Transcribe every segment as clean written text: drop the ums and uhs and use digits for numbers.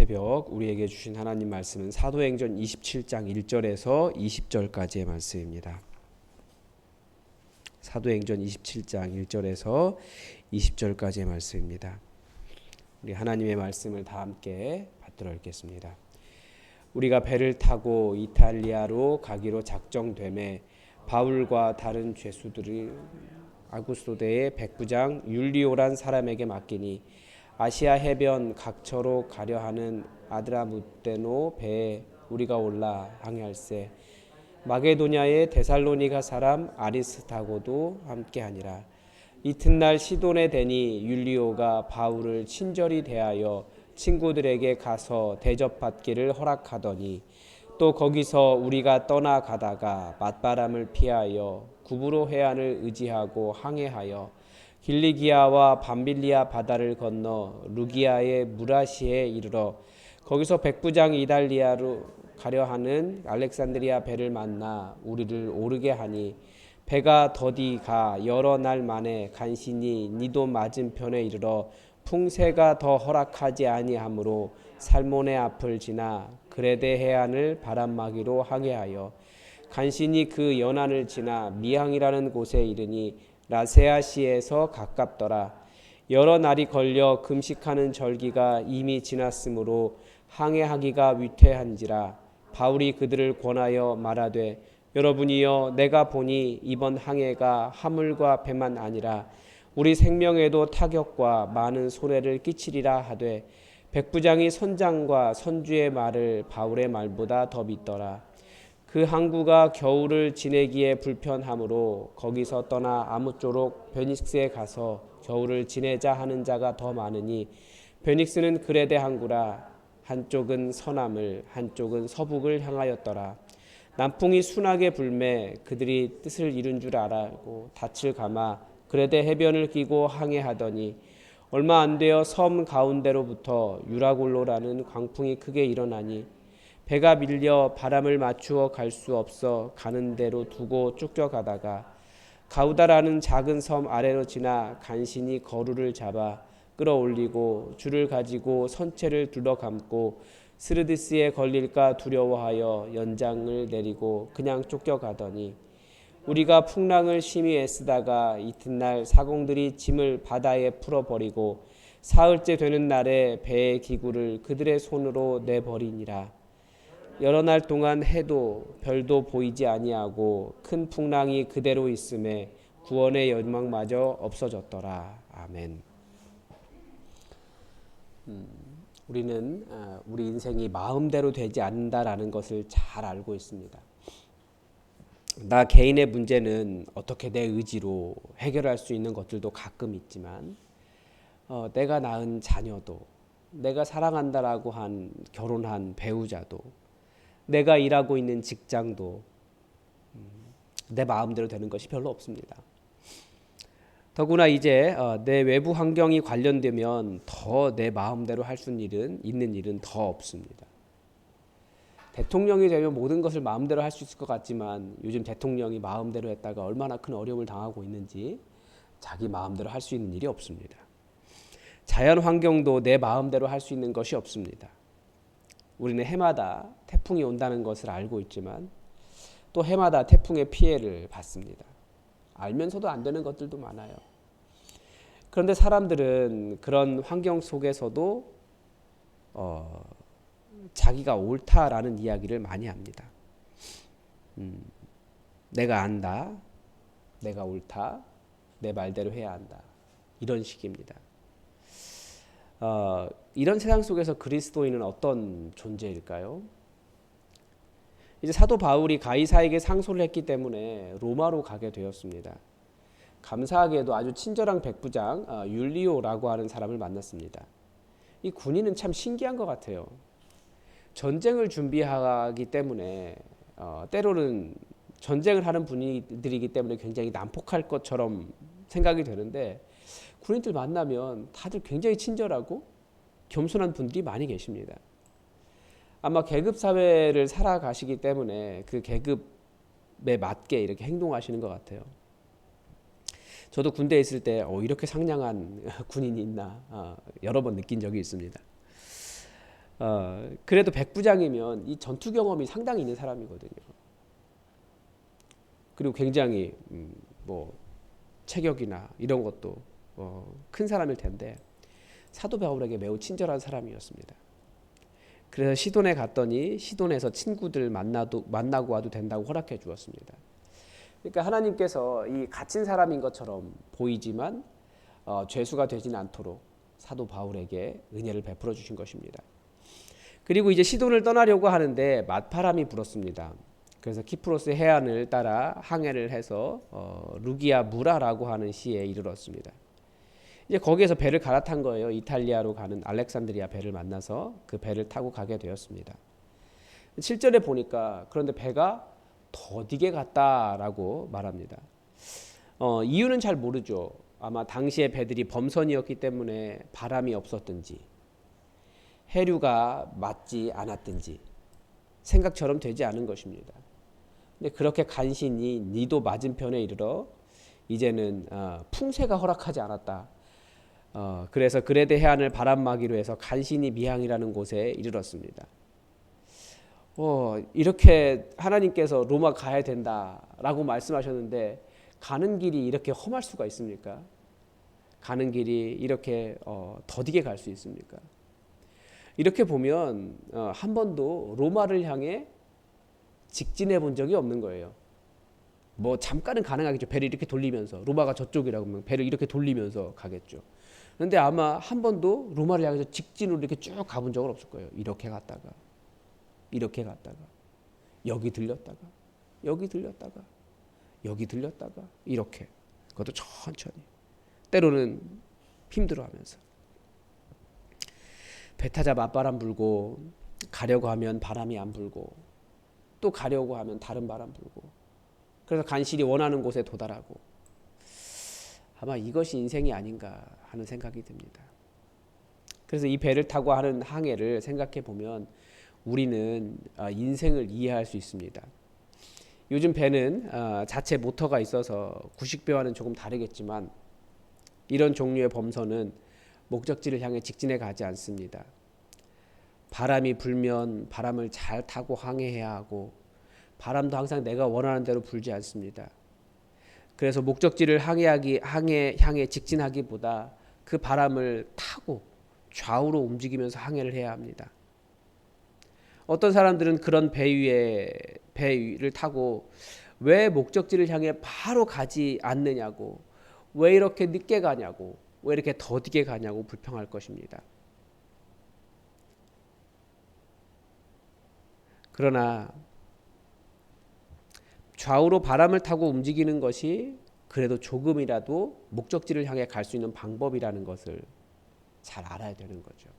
새벽 우리에게 주신 하나님 말씀은 사도행전 27장 1절에서 20절까지의 말씀입니다. 사도행전 27장 1절에서 20절까지의 말씀입니다. 우리 하나님의 말씀을 다 함께 받들어 읽겠습니다. 우리가 배를 타고 이탈리아로 가기로 작정되매 바울과 다른 죄수들이 아구스도대의 백부장 율리오란 사람에게 맡기니 아시아 해변 각처로 가려 하는 아드라무테노 배에 우리가 올라 항해할세. 마게도냐의 데살로니가 사람 아리스타고도 함께하니라. 이튿날 시돈에 대니 율리오가 바울을 친절히 대하여 친구들에게 가서 대접받기를 허락하더니 또 거기서 우리가 떠나가다가 맞바람을 피하여 구브로 해안을 의지하고 항해하여 길리기아와 밤빌리아 바다를 건너 루기아의 무라시에 이르러 거기서 백부장 이달리아로 가려 하는 알렉산드리아 배를 만나 우리를 오르게 하니 배가 더디 가 여러 날 만에 간신히 니도 맞은편에 이르러 풍세가 더 허락하지 아니하므로 살몬의 앞을 지나 그레데 해안을 바람막이로 항해하여 간신히 그 연안을 지나 미항이라는 곳에 이르니 라세아시에서 가깝더라. 여러 날이 걸려 금식하는 절기가 이미 지났으므로 항해하기가 위태한지라. 바울이 그들을 권하여 말하되 여러분이여 내가 보니 이번 항해가 화물과 배만 아니라 우리 생명에도 타격과 많은 손해를 끼치리라 하되 백부장이 선장과 선주의 말을 바울의 말보다 더 믿더라. 그 항구가 겨울을 지내기에 불편하므로 거기서 떠나 아무쪼록 베닉스에 가서 겨울을 지내자 하는 자가 더 많으니 베닉스는 그레데 항구라. 한쪽은 서남을 한쪽은 서북을 향하였더라. 남풍이 순하게 불매 그들이 뜻을 이룬 줄 알고 닻을 감아 그레데 해변을 끼고 항해하더니 얼마 안 되어 섬 가운데로부터 유라골로라는 광풍이 크게 일어나니 배가 밀려 바람을 맞추어 갈 수 없어 가는 대로 두고 쫓겨가다가 가우다라는 작은 섬 아래로 지나 간신히 거루를 잡아 끌어올리고 줄을 가지고 선체를 둘러감고 스르디스에 걸릴까 두려워하여 연장을 내리고 그냥 쫓겨가더니 우리가 풍랑을 심히 애쓰다가 이튿날 사공들이 짐을 바다에 풀어버리고 사흘째 되는 날에 배의 기구를 그들의 손으로 내버리니라. 여러 날 동안 해도 별도 보이지 아니하고 큰 풍랑이 그대로 있음에 구원의 열망마저 없어졌더라. 아멘. 우리는 우리 인생이 마음대로 되지 않는다라는 것을 잘 알고 있습니다. 나 개인의 문제는 어떻게 내 의지로 해결할 수 있는 것들도 가끔 있지만 내가 낳은 자녀도 내가 사랑한다라고 한 결혼한 배우자도 내가 일하고 있는 직장도 내 마음대로 되는 것이 별로 없습니다. 더구나 이제 내 외부 환경이 관련되면 더 내 마음대로 할 수 있는 일은 더 없습니다. 대통령이 되면 모든 것을 마음대로 할 수 있을 것 같지만 요즘 대통령이 마음대로 했다가 얼마나 큰 어려움을 당하고 있는지 자기 마음대로 할 수 있는 일이 없습니다. 자연 환경도 내 마음대로 할 수 있는 것이 없습니다. 우리는 해마다 태풍이 온다는 것을 알고 있지만 또 해마다 태풍의 피해를 받습니다. 알면서도 안 되는 것들도 많아요. 그런데 사람들은 그런 환경 속에서도 자기가 옳다라는 이야기를 많이 합니다. 내가 안다, 내가 옳다, 내 말대로 해야 한다. 이런 식입니다. 이런 세상 속에서 그리스도인은 어떤 존재일까요? 이제 사도 바울이 가이사에게 상소를 했기 때문에 로마로 가게 되었습니다. 감사하게도 아주 친절한 백부장 율리오라고 하는 사람을 만났습니다. 이 군인은 참 신기한 것 같아요. 전쟁을 준비하기 때문에 때로는 전쟁을 하는 분들이기 때문에 굉장히 난폭할 것처럼 생각이 되는데 군인들 만나면 다들 굉장히 친절하고 겸손한 분들이 많이 계십니다. 아마 계급 사회를 살아가시기 때문에 그 계급에 맞게 이렇게 행동하시는 것 같아요. 저도 군대에 있을 때 이렇게 상냥한 군인이 있나 여러 번 느낀 적이 있습니다. 그래도 백부장이면 이 전투 경험이 상당히 있는 사람이거든요. 그리고 굉장히 뭐 체격이나 이런 것도 큰 사람일 텐데 사도 바울에게 매우 친절한 사람이었습니다. 그래서 시돈에 갔더니 시돈에서 친구들 만나고 와도 된다고 허락해 주었습니다. 그러니까 하나님께서 이 갇힌 사람인 것처럼 보이지만 죄수가 되지는 않도록 사도 바울에게 은혜를 베풀어 주신 것입니다. 그리고 이제 시돈을 떠나려고 하는데 맞바람이 불었습니다. 그래서 키프로스 해안을 따라 항해를 해서 루기아 무라라고 하는 시에 이르렀습니다. 이제 거기에서 배를 갈아탄 거예요. 이탈리아로 가는 알렉산드리아 배를 만나서 그 배를 타고 가게 되었습니다. 7절에 보니까 그런데 배가 더디게 갔다라고 말합니다. 이유는 잘 모르죠. 아마 당시의 배들이 범선이었기 때문에 바람이 없었든지 해류가 맞지 않았든지 생각처럼 되지 않은 것입니다. 근데 그렇게 간신히 니도 맞은편에 이르러 이제는 풍세가 허락하지 않았다. 그래서 그레데 해안을 바람막이로 해서 간신히 미항이라는 곳에 이르렀습니다. 이렇게 하나님께서 로마 가야 된다라고 말씀하셨는데 가는 길이 이렇게 험할 수가 있습니까? 가는 길이 이렇게 더디게 갈 수 있습니까? 이렇게 보면 한 번도 로마를 향해 직진해 본 적이 없는 거예요. 뭐 잠깐은 가능하겠죠. 배를 이렇게 돌리면서 로마가 저쪽이라고 하면 배를 이렇게 돌리면서 가겠죠. 그런데 아마 한 번도 로마를 향해서 직진으로 이렇게 쭉 가본 적은 없을 거예요. 이렇게 갔다가 이렇게 갔다가 여기 들렸다가 여기 들렸다가 여기 들렸다가 이렇게 그것도 천천히 때로는 힘들어하면서 배 타자 맞바람 불고 가려고 하면 바람이 안 불고 또 가려고 하면 다른 바람 불고 그래서 간신히 원하는 곳에 도달하고 아마 이것이 인생이 아닌가 하는 생각이 듭니다. 그래서 이 배를 타고 하는 항해를 생각해 보면 우리는 인생을 이해할 수 있습니다. 요즘 배는 자체 모터가 있어서 구식배와는 조금 다르겠지만 이런 종류의 범선은 목적지를 향해 직진해 가지 않습니다. 바람이 불면 바람을 잘 타고 항해해야 하고 바람도 항상 내가 원하는 대로 불지 않습니다. 그래서 목적지를 향해 직진하기보다 그 바람을 타고 좌우로 움직이면서 항해를 해야 합니다. 어떤 사람들은 그런 배를 타고 왜 목적지를 향해 바로 가지 않느냐고 왜 이렇게 늦게 가냐고 왜 이렇게 더디게 가냐고 불평할 것입니다. 그러나 좌우로 바람을 타고 움직이는 것이 그래도 조금이라도 목적지를 향해 갈 수 있는 방법이라는 것을 잘 알아야 되는 거죠.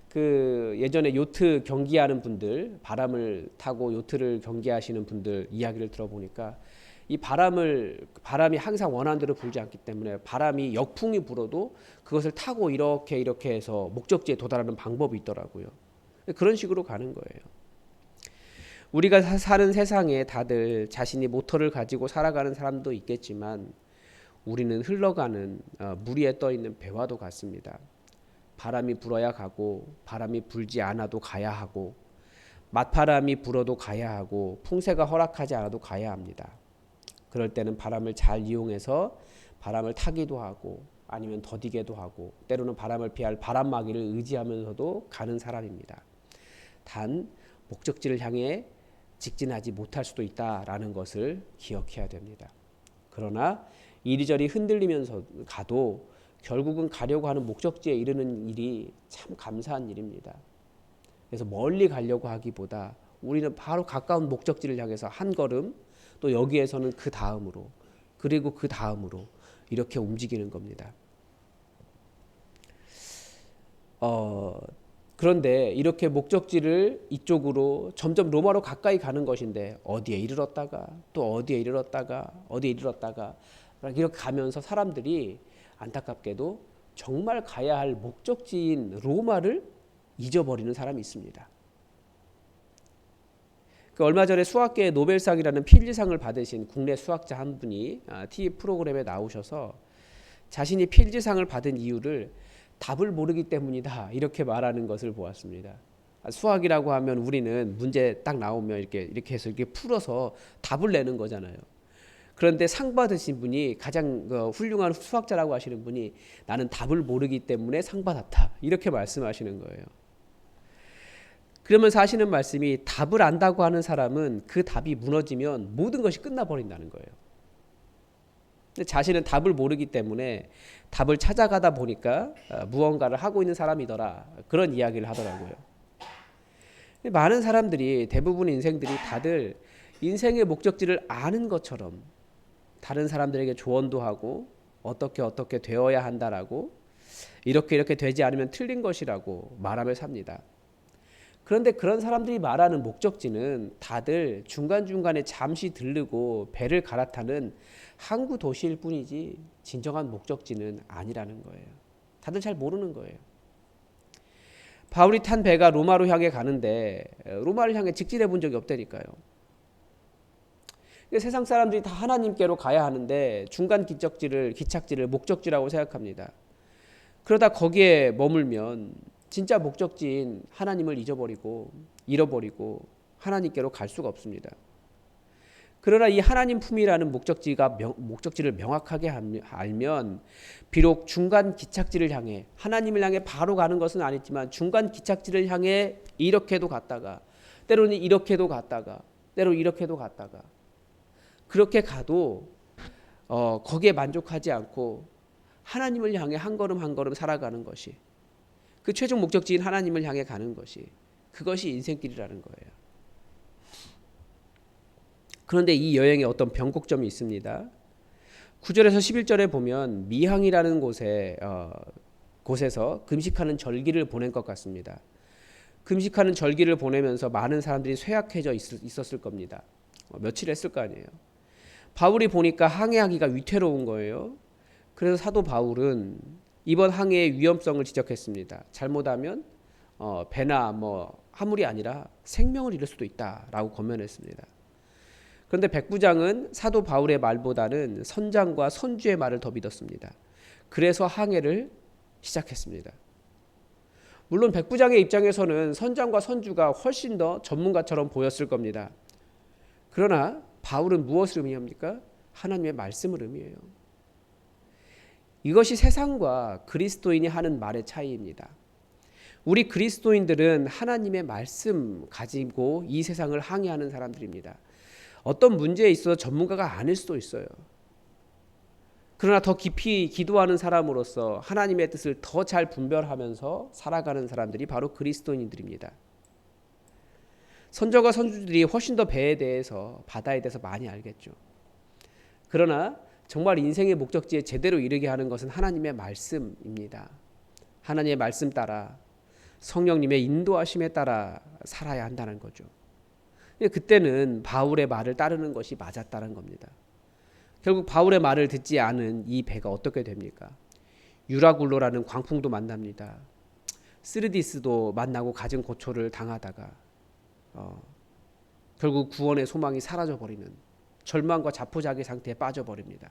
그 예전에 요트 경기하는 분들, 바람을 타고 요트를 경기하시는 분들 이야기를 들어보니까 이 바람이 항상 원하는 대로 불지 않기 때문에 바람이 역풍이 불어도 그것을 타고 이렇게 해서 목적지에 도달하는 방법이 있더라고요. 그런 식으로 가는 거예요. 우리가 사는 세상에 다들 자신이 모터를 가지고 살아가는 사람도 있겠지만 우리는 흘러가는 물 위에 떠 있는 배와도 같습니다. 바람이 불어야 가고 바람이 불지 않아도 가야 하고 맞바람이 불어도 가야 하고 풍세가 허락하지 않아도 가야 합니다. 그럴 때는 바람을 잘 이용해서 바람을 타기도 하고 아니면 더디게도 하고 때로는 바람을 피할 바람막이를 의지하면서도 가는 사람입니다. 단 목적지를 향해 직진하지 못할 수도 있다라는 것을 기억해야 됩니다. 그러나 이리저리 흔들리면서 가도 결국은 가려고 하는 목적지에 이르는 일이 참 감사한 일입니다. 그래서 멀리 가려고 하기보다 우리는 바로 가까운 목적지를 향해서 한 걸음 또 여기에서는 그 다음으로 그리고 그 다음으로 이렇게 움직이는 겁니다. 그런데 이렇게 목적지를 이쪽으로 점점 로마로 가까이 가는 것인데 어디에 이르렀다가 또 어디에 이르렀다가 이렇게 가면서 사람들이 안타깝게도 정말 가야 할 목적지인 로마를 잊어버리는 사람이 있습니다. 그 얼마 전에 수학계의 노벨상이라는 필즈상을 받으신 국내 수학자 한 분이 TV 프로그램에 나오셔서 자신이 필즈상을 받은 이유를 답을 모르기 때문이다. 이렇게 말하는 것을 보았습니다. 수학이라고 하면 우리는 문제 딱 나오면 이렇게 해서 이렇게 풀어서 답을 내는 거잖아요. 그런데 상 받으신 분이 가장 훌륭한 수학자라고 하시는 분이 나는 답을 모르기 때문에 상 받았다. 이렇게 말씀하시는 거예요. 그러면서 하시는 말씀이 답을 안다고 하는 사람은 그 답이 무너지면 모든 것이 끝나버린다는 거예요. 근데 자신은 답을 모르기 때문에 답을 찾아가다 보니까 무언가를 하고 있는 사람이더라. 그런 이야기를 하더라고요. 근데 많은 사람들이 대부분 인생들이 다들 인생의 목적지를 아는 것처럼 다른 사람들에게 조언도 하고 어떻게 되어야 한다라고 이렇게 되지 않으면 틀린 것이라고 말하며 삽니다. 그런데 그런 사람들이 말하는 목적지는 다들 중간중간에 잠시 들르고 배를 갈아타는 항구 도시일 뿐이지 진정한 목적지는 아니라는 거예요. 다들 잘 모르는 거예요. 바울이 탄 배가 로마로 향해 가는데 로마를 향해 직진해 본 적이 없다니까요. 세상 사람들이 다 하나님께로 가야 하는데 중간 기착지를 목적지라고 생각합니다. 그러다 거기에 머물면 진짜 목적지인 하나님을 잃어버리고 하나님께로 갈 수가 없습니다. 그러나 이 하나님 품이라는 목적지를 명확하게 알면 비록 중간 기착지를 향해 하나님을 향해 바로 가는 것은 아니지만 중간 기착지를 향해 이렇게도 갔다가 때로는 이렇게도 갔다가 때로 이렇게도 갔다가 그렇게 가도 거기에 만족하지 않고 하나님을 향해 한 걸음 한 걸음 살아가는 것이 그 최종 목적지인 하나님을 향해 가는 것이 그것이 인생길이라는 거예요. 그런데 이 여행에 어떤 변곡점이 있습니다. 9절에서 11절에 보면 미항이라는 곳에서 금식하는 절기를 보낸 것 같습니다. 금식하는 절기를 보내면서 많은 사람들이 쇠약해져 있었을 겁니다. 며칠 했을 거 아니에요. 바울이 보니까 항해하기가 위태로운 거예요. 그래서 사도 바울은 이번 항해의 위험성을 지적했습니다. 잘못하면 배나 화물이 아니라 생명을 잃을 수도 있다라고 권면했습니다. 그런데 백부장은 사도 바울의 말보다는 선장과 선주의 말을 더 믿었습니다. 그래서 항해를 시작했습니다. 물론 백부장의 입장에서는 선장과 선주가 훨씬 더 전문가처럼 보였을 겁니다. 그러나 바울은 무엇을 의미합니까? 하나님의 말씀을 의미해요. 이것이 세상과 그리스도인이 하는 말의 차이입니다. 우리 그리스도인들은 하나님의 말씀 가지고 이 세상을 항해하는 사람들입니다. 어떤 문제에 있어서 전문가가 아닐 수도 있어요. 그러나 더 깊이 기도하는 사람으로서 하나님의 뜻을 더 잘 분별하면서 살아가는 사람들이 바로 그리스도인들입니다. 선조가 선주들이 훨씬 더 배에 대해서 바다에 대해서 많이 알겠죠. 그러나 정말 인생의 목적지에 제대로 이르게 하는 것은 하나님의 말씀입니다. 하나님의 말씀 따라 성령님의 인도하심에 따라 살아야 한다는 거죠. 그때는 바울의 말을 따르는 것이 맞았다는 겁니다. 결국 바울의 말을 듣지 않은 이 배가 어떻게 됩니까? 유라굴로라는 광풍도 만납니다. 스르디스도 만나고 갖은 고초를 당하다가 결국 구원의 소망이 사라져버리는 절망과 자포자기 상태에 빠져버립니다.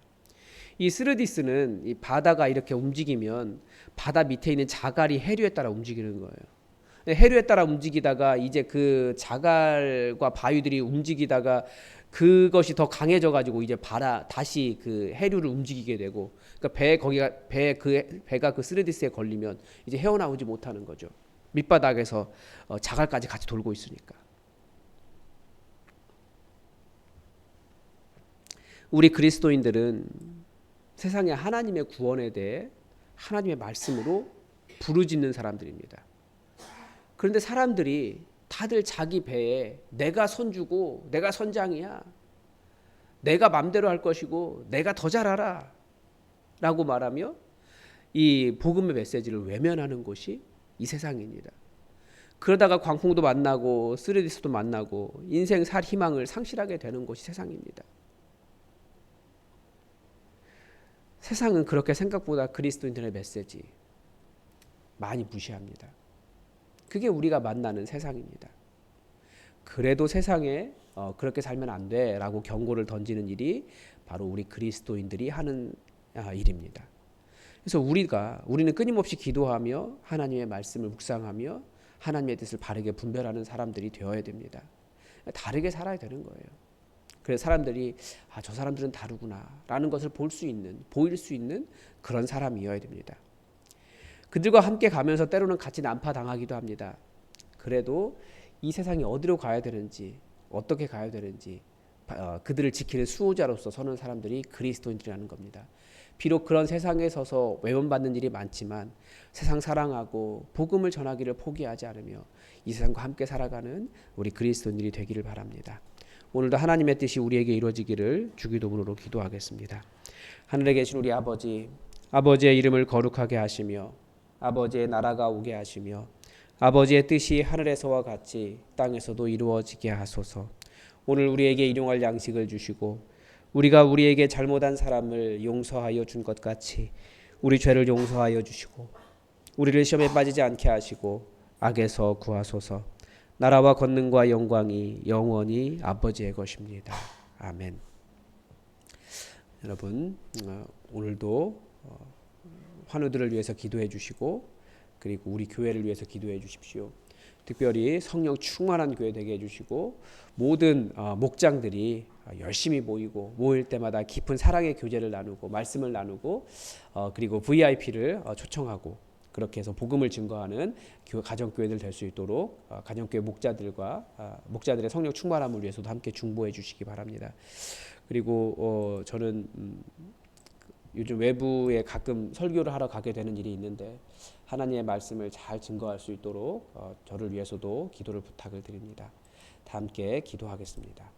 이 스르디스는 이 바다가 이렇게 움직이면 바다 밑에 있는 자갈이 해류에 따라 움직이는 거예요. 해류에 따라 움직이다가 이제 그 자갈과 바위들이 움직이다가 그것이 더 강해져 가지고 이제 다시 그 해류를 움직이게 되고 그러니까 배가 그 스르디스에 걸리면 이제 헤어나오지 못하는 거죠. 밑바닥에서 자갈까지 같이 돌고 있으니까. 우리 그리스도인들은 세상의 하나님의 구원에 대해 하나님의 말씀으로 부르짖는 사람들입니다. 그런데 사람들이 다들 자기 배에 내가 선주고 내가 선장이야. 내가 맘대로 할 것이고 내가 더 잘 알아. 라고 말하며 이 복음의 메시지를 외면하는 곳이 이 세상입니다. 그러다가 광풍도 만나고 스르디스도 만나고 인생 살 희망을 상실하게 되는 곳이 세상입니다. 세상은 그렇게 생각보다 그리스도인들의 메시지 많이 무시합니다. 그게 우리가 만나는 세상입니다. 그래도 세상에 그렇게 살면 안 돼라고 경고를 던지는 일이 바로 우리 그리스도인들이 하는 일입니다. 그래서 우리는 끊임없이 기도하며 하나님의 말씀을 묵상하며 하나님의 뜻을 바르게 분별하는 사람들이 되어야 됩니다. 다르게 살아야 되는 거예요. 그래서 사람들이 저 사람들은 다르구나라는 것을 보일 수 있는 그런 사람이어야 됩니다. 그들과 함께 가면서 때로는 같이 난파당하기도 합니다. 그래도 이 세상이 어디로 가야 되는지, 어떻게 가야 되는지 그들을 지키는 수호자로서 서는 사람들이 그리스도인들이라는 겁니다. 비록 그런 세상에 서서 외면받는 일이 많지만 세상 사랑하고 복음을 전하기를 포기하지 않으며 이 세상과 함께 살아가는 우리 그리스도인들이 되기를 바랍니다. 오늘도 하나님의 뜻이 우리에게 이루어지기를 주기도문으로 기도하겠습니다. 하늘에 계신 우리 아버지, 아버지의 이름을 거룩하게 하시며 아버지의 나라가 오게 하시며 아버지의 뜻이 하늘에서와 같이 땅에서도 이루어지게 하소서. 오늘 우리에게 일용할 양식을 주시고 우리가 우리에게 잘못한 사람을 용서하여 준 것 같이 우리 죄를 용서하여 주시고 우리를 시험에 빠지지 않게 하시고 악에서 구하소서. 나라와 권능과 영광이 영원히 아버지의 것입니다. 아멘. 여러분 오늘도 환우들을 위해서 기도해 주시고 그리고 우리 교회를 위해서 기도해 주십시오. 특별히 성령 충만한 교회 되게 해주시고 모든 목장들이 열심히 모일 때마다 깊은 사랑의 교제를 나누고 말씀을 나누고 그리고 VIP를 초청하고 그렇게 해서 복음을 증거하는 가정교회들 될 수 있도록 가정교회 목자들의 성령 충만함을 위해서도 함께 중보해 주시기 바랍니다. 그리고 저는 요즘 외부에 가끔 설교를 하러 가게 되는 일이 있는데 하나님의 말씀을 잘 증거할 수 있도록 저를 위해서도 기도를 부탁을 드립니다. 다 함께 기도하겠습니다.